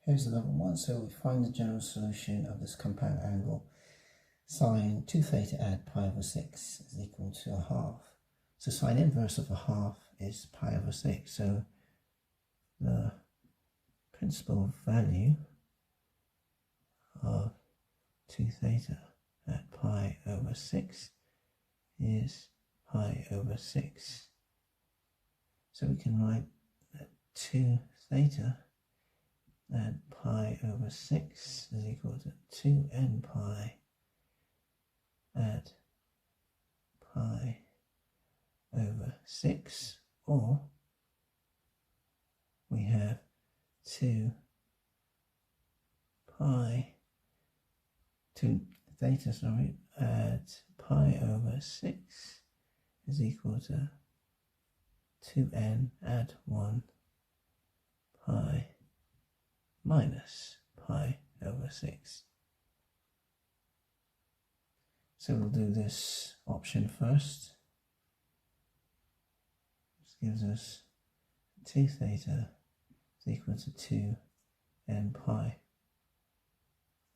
Here's another one. So we find the general solution of this compound angle. Sine 2 theta add pi over 6 is equal to a half. So sine inverse of a half is pi over 6. So the principal value of 2 theta at pi over 6 is pi over 6. So we can write that 2 theta at pi over 6 is equal to 2n pi at pi over 6, or we have 2 theta at pi over 6 is equal to 2n add 1 pi minus pi over 6. So we'll do this option first. This gives us 2 theta is equal to 2n pi.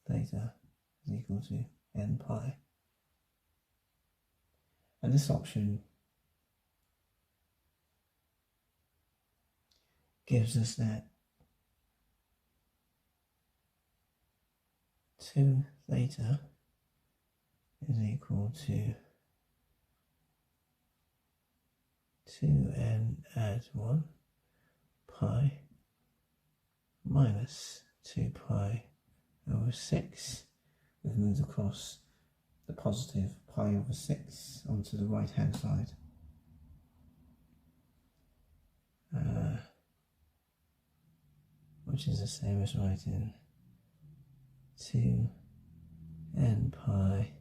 Theta is equal to n pi. And this option gives us that 2 theta is equal to 2n add 1 pi minus 2 pi over 6. We've moved across the positive pi over 6 onto the right hand side. Which is the same as writing 2n pi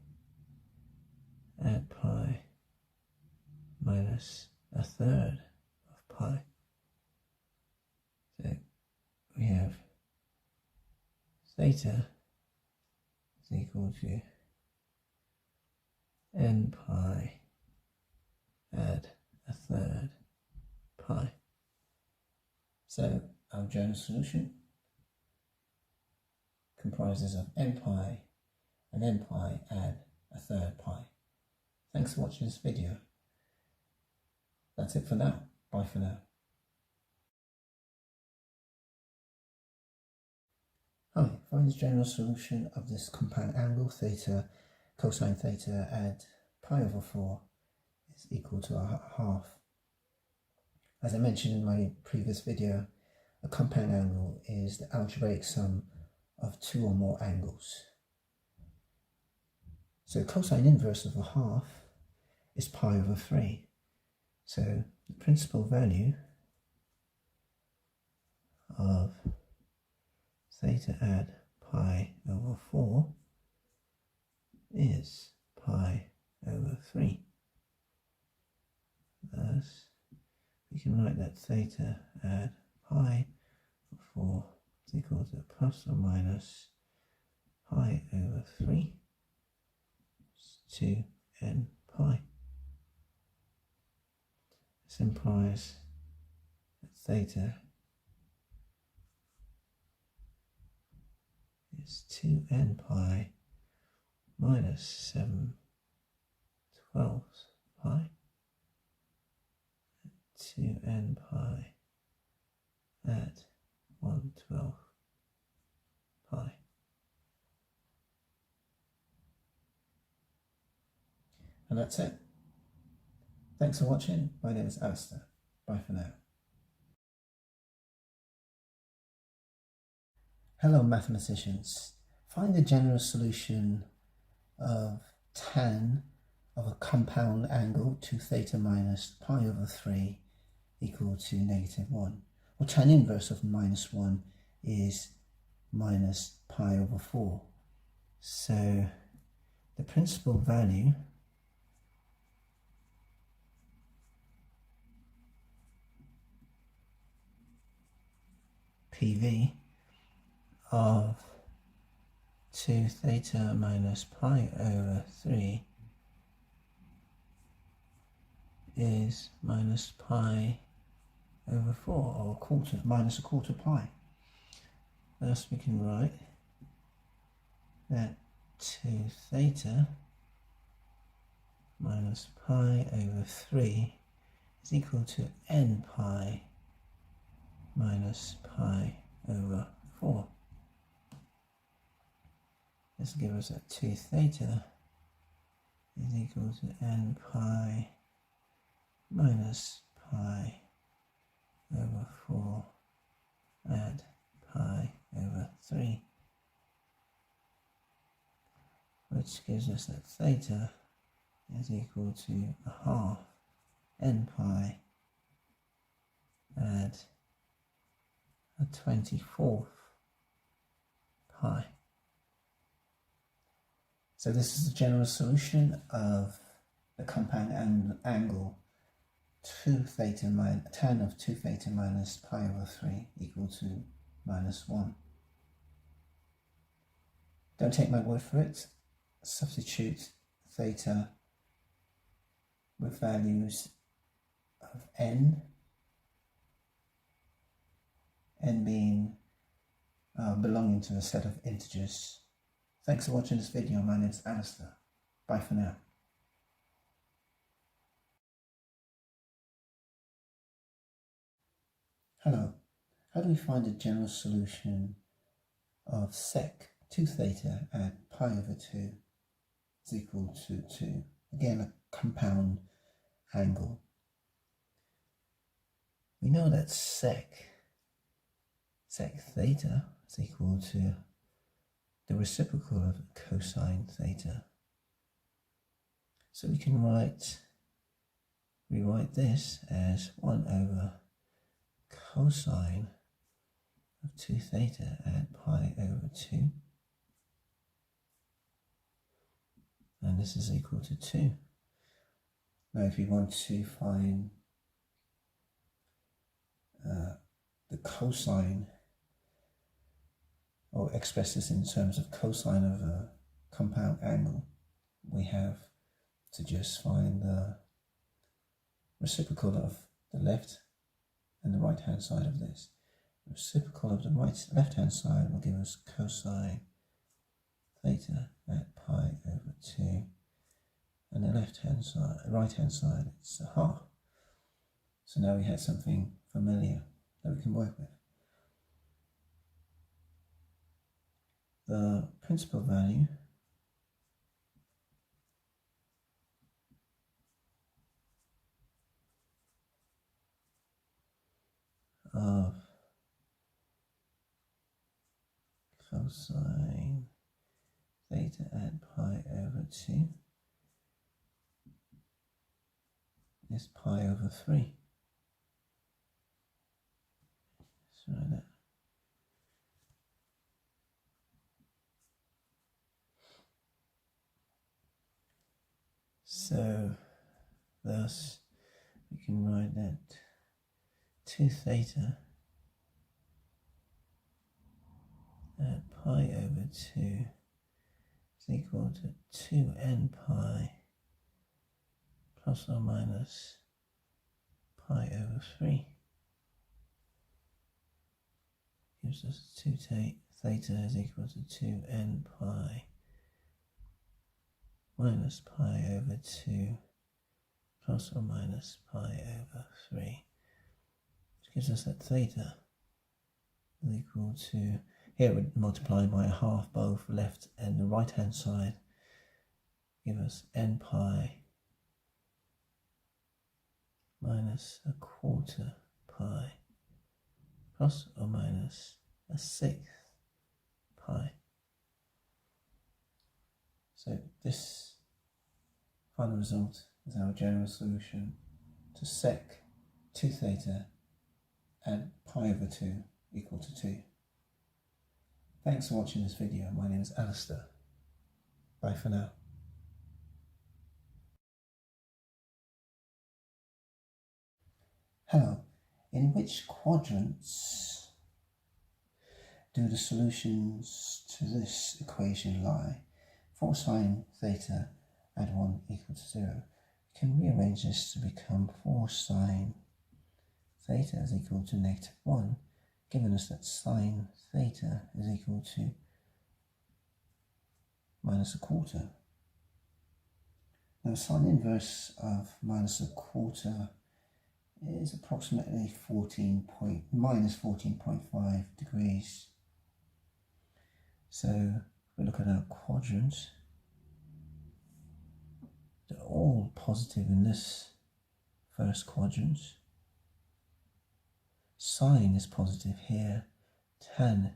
add pi minus a third of pi. So we have theta is equal to n pi add a third pi. So our general solution comprises of n pi and n pi add a third pi. Thanks for watching this video. That's it for now. Bye for now. Hi, find the general solution of this compound angle theta cosine theta add pi over 4 is equal to a half. As I mentioned in my previous video, a compound angle is the algebraic sum of 2 or more angles. So cosine inverse of a half is pi over 3. So the principal value of theta add pi over 4 is pi over 3. Thus, we can write that theta add pi over 4 is equal to plus or minus pi over 3 is 2n pi. This implies that theta is 2n pi minus 7/12 pi, 2n pi at 1/12 pi. And that's it. Thanks for watching. My name is Alistair. Bye for now. Hello mathematicians. Find the general solution of tan of a compound angle 2 theta minus pi over 3 equal to -1. Well, tan inverse of -1 is minus pi over 4. So the principal value PV of 2 theta minus pi over 3 is minus pi over 4, or minus a quarter pi. Thus we can write that 2 theta minus pi over 3 is equal to n pi minus pi over 4. This will give us that 2 theta is equal to n pi minus pi over 4 add pi over 3, which gives us that theta is equal to a half n pi add a 24th pi. So this is the general solution of the compound angle 2 theta tan of 2 theta minus pi over 3 equal to -1. Don't take my word for it. Substitute theta with values of n being belonging to a set of integers. Thanks for watching this video. My name is Alistair. Bye for now. Hello. How do we find the general solution of sec 2 theta at pi over 2 is equal to 2? Again, a compound angle. We know that sec theta is equal to the reciprocal of cosine theta. So we can rewrite this as 1 over cosine of 2 theta at pi over 2. And this is equal to 2. Now if we want to find the cosine, or express this in terms of cosine of a compound angle, we have to just find the reciprocal of the left and the right hand side of this. The reciprocal of the left hand side will give us cosine theta at pi over 2, and the right hand side, it's a half. So now we have something familiar that we can work with. The principal value of cosine theta at pi over 2 is pi over 3. Let's write that. So thus we can write that 2 theta at pi over 2 is equal to 2n pi plus or minus pi over 3. Gives us 2 theta is equal to 2n pi minus pi over 2 plus or minus pi over 3, which gives us that theta is equal to, here we multiply by a half both left and the right hand side, give us n pi minus a quarter pi plus or minus a sixth pi. So this final result is our general solution to sec 2 theta and pi over 2 equal to 2. Thanks for watching this video. My name is Alistair. Bye for now. Hello. In which quadrants do the solutions to this equation lie? For sine theta at 1 equal to 0. We can rearrange this to become 4 sine theta is equal to -1 given us that sine theta is equal to minus a quarter. Now sine inverse of minus a quarter is approximately minus 14.5 degrees. So if we look at our quadrants, they're all positive in this first quadrant. Sine is positive here, tan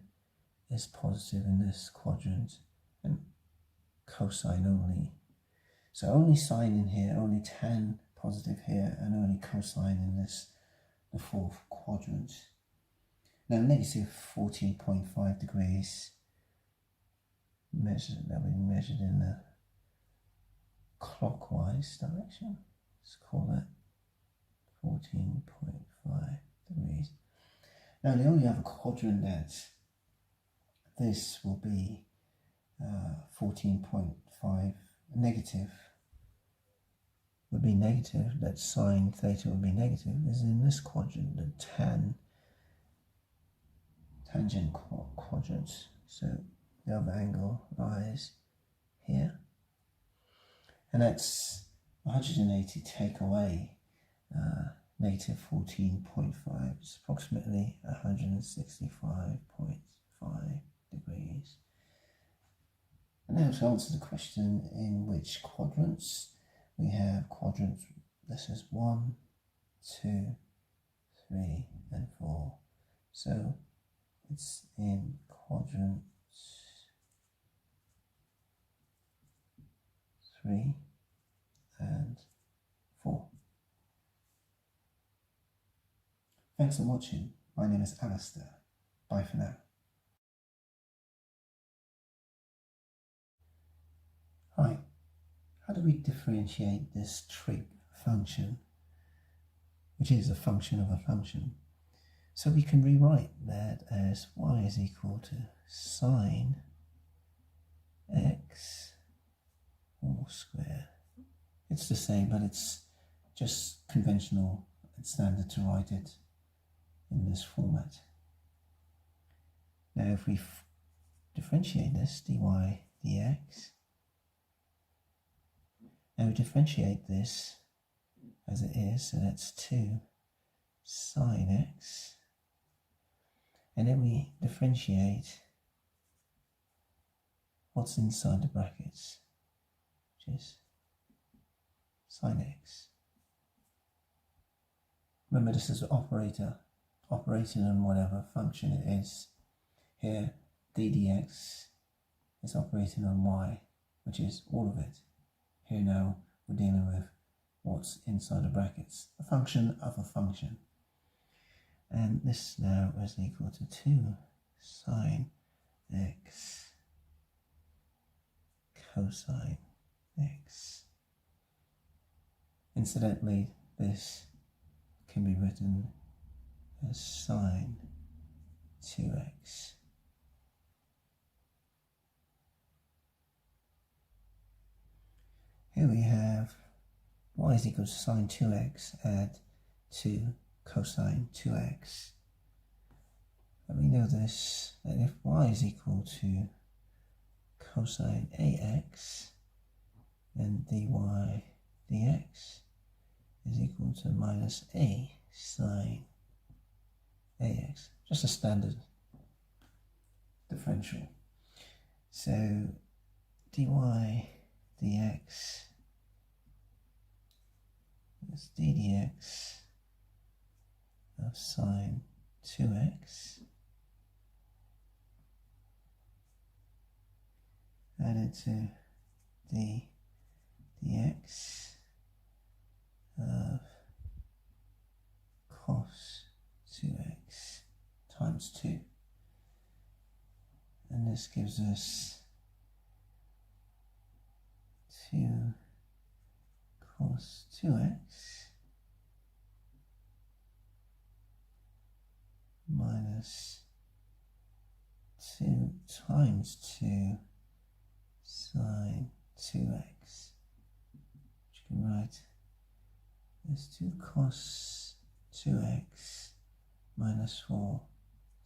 is positive in this quadrant, and cosine only. So only sine in here, only tan positive here, and only cosine in this, the fourth quadrant. Now negative 14.5 degrees, that we measured in the clockwise direction. Let's call that 14.5 degrees. Now the only other quadrant that this will be 14.5 negative would be negative, that sine theta would be negative, is in this quadrant, the tangent quadrant. So the other angle lies here, and that's 180 take away negative 14.5, it's approximately 165.5 degrees. And now to answer the question, in which quadrants? We have quadrants, this is 1, 2, 3, and 4. So it's in quadrant 3 and 4. Thanks for watching. My name is Alistair. Bye for now. Hi. How do we differentiate this trig function, which is a function of a function? So we can rewrite that as y is equal to sine x all squared. It's the same, but it's just conventional and standard to write it in this format. Now if we differentiate this dy dx, now we differentiate this as it is, so that's 2 sine x, and then we differentiate what's inside the brackets, which is sine x. Remember, this is an operator operating on whatever function it is. Here d dx is operating on y, which is all of it. Here now we're dealing with what's inside the brackets, a function of a function. And this now is equal to 2 sine x cosine x. Incidentally, this can be written as sine 2x. Here we have y is equal to sine 2x, add 2 cosine 2x. And we know this, that if y is equal to cosine ax, then dy dx is equal to minus a sine ax. Just a standard differential. So dy dx is d dx of sine 2x added to d dx of cos 2x times 2, and this gives us 2 cos 2x minus 2 times 2 sine 2x, which you can write as 2 cos 2x minus 4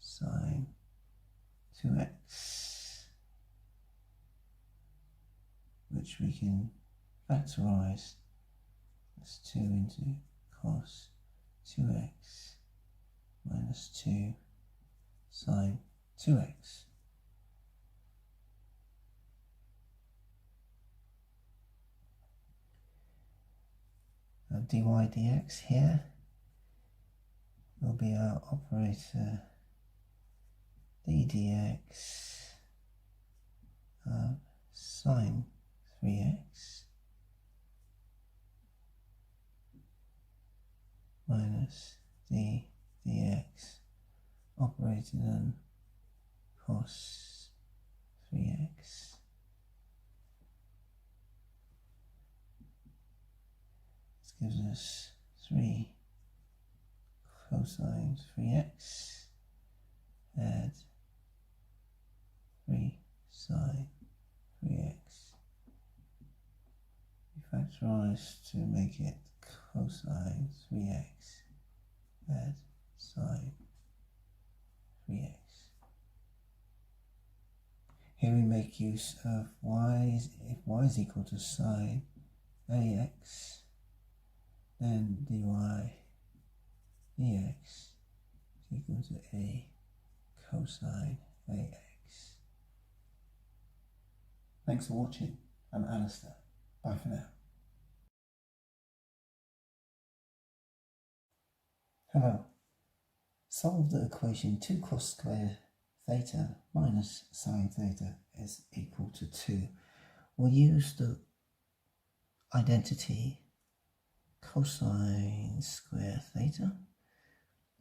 sine 2x, which we can factorize as 2 into cos 2x minus 2 sine 2x. Dy dx here will be our operator d dx of sine 3x minus d dx operated on cos 3x. This gives us 3 cosine 3x, add 3 sine 3x. We factorize to make it cosine 3x, add sine 3x. Here we make use of y. If y is equal to sine ax, then dy dx is equal to a cosine ax. Thanks for watching. I'm Alistair. Bye for now. Hello. Solve the equation 2 cos square theta minus sine theta is equal to 2. We'll use the identity cosine square theta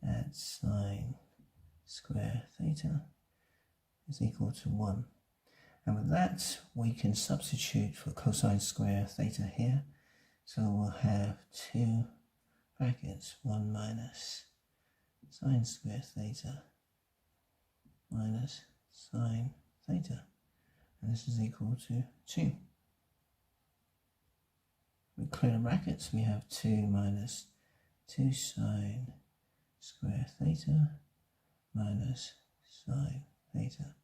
add sine square theta is equal to 1. And with that, we can substitute for cosine square theta here. So we'll have 2 brackets 1 minus sine square theta minus sine theta. And this is equal to 2. We clear the brackets, we have 2 minus 2 sine square theta minus sine theta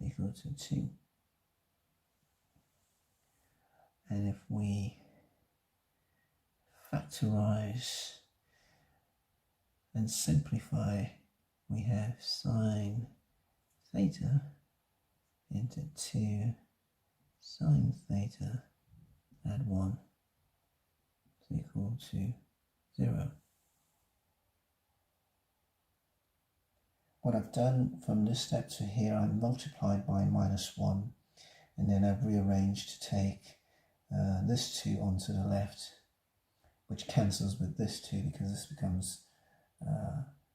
is equal to 2. And if we factorize and simplify, we have sine theta into 2 sine theta add 1 is equal to 0. What I've done from this step to here, I've multiplied by minus 1, and then I've rearranged to take this 2 onto the left, which cancels with this 2 because this becomes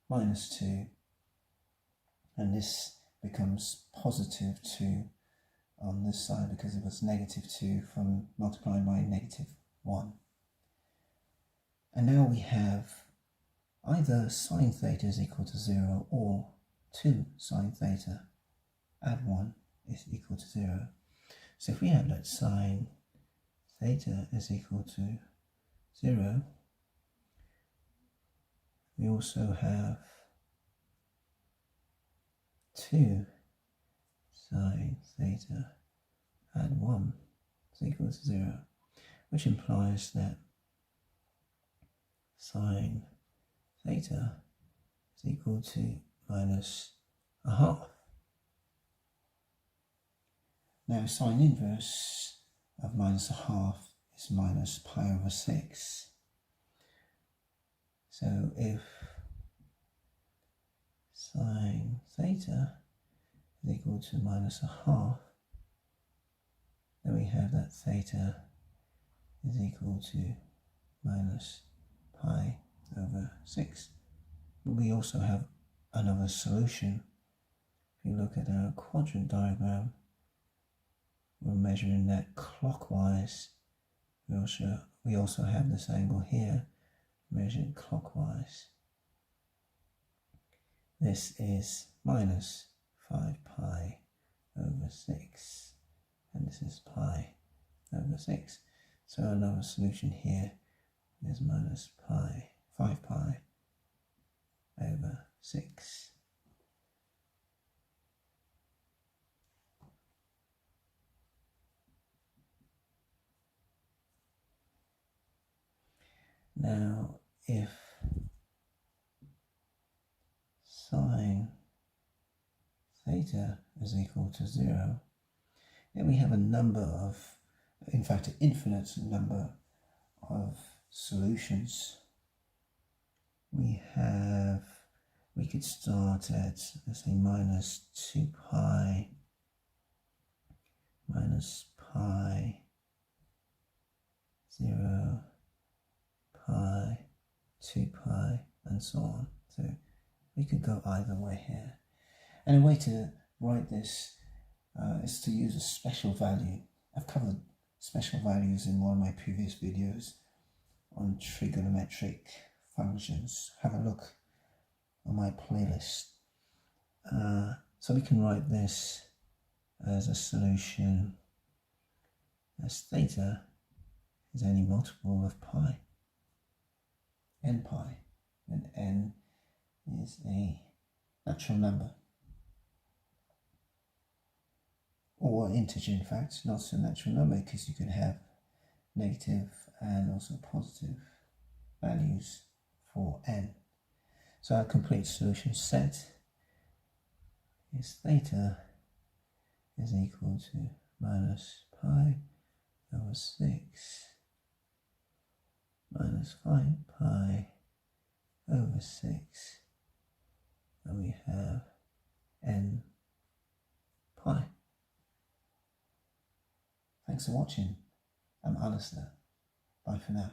minus 2, and this becomes positive 2 on this side because it was negative 2 from multiplying by negative 1. And now we have either sine theta is equal to 0 or 2 sine theta add 1 is equal to 0. So if we have that sine theta is equal to 0, we also have 2 sine theta add 1 is equal to 0, which implies that sine theta is equal to minus a half. Now sine inverse of minus a half is minus pi over 6. So if sine theta is equal to minus a half, then we have that theta is equal to minus pi over 6. But we also have another solution. If you look at our quadrant diagram, we're measuring that clockwise. We also have this angle here measured clockwise. This is minus 5 pi over 6, and this is pi over 6. So another solution here is minus 5 pi over 6. Now, if sine theta is equal to 0, then we have a number of, in fact, an infinite number of solutions. We could start at, let's say, minus 2 pi, minus pi, 0, pi, 2 pi, and so on. So we could go either way here. And a way to write this is to use a special value. I've covered special values in one of my previous videos on trigonometric functions. Have a look on my playlist. So we can write this as a solution as theta is any multiple of pi, n pi, and n is a natural number, or integer in fact, not a natural number, because you can have negative and also positive values for n. So our complete solution set is theta is equal to minus pi over 6 minus 5 pi over 6, and we have n pi. Thanks for watching. I'm Alistair. Bye for now.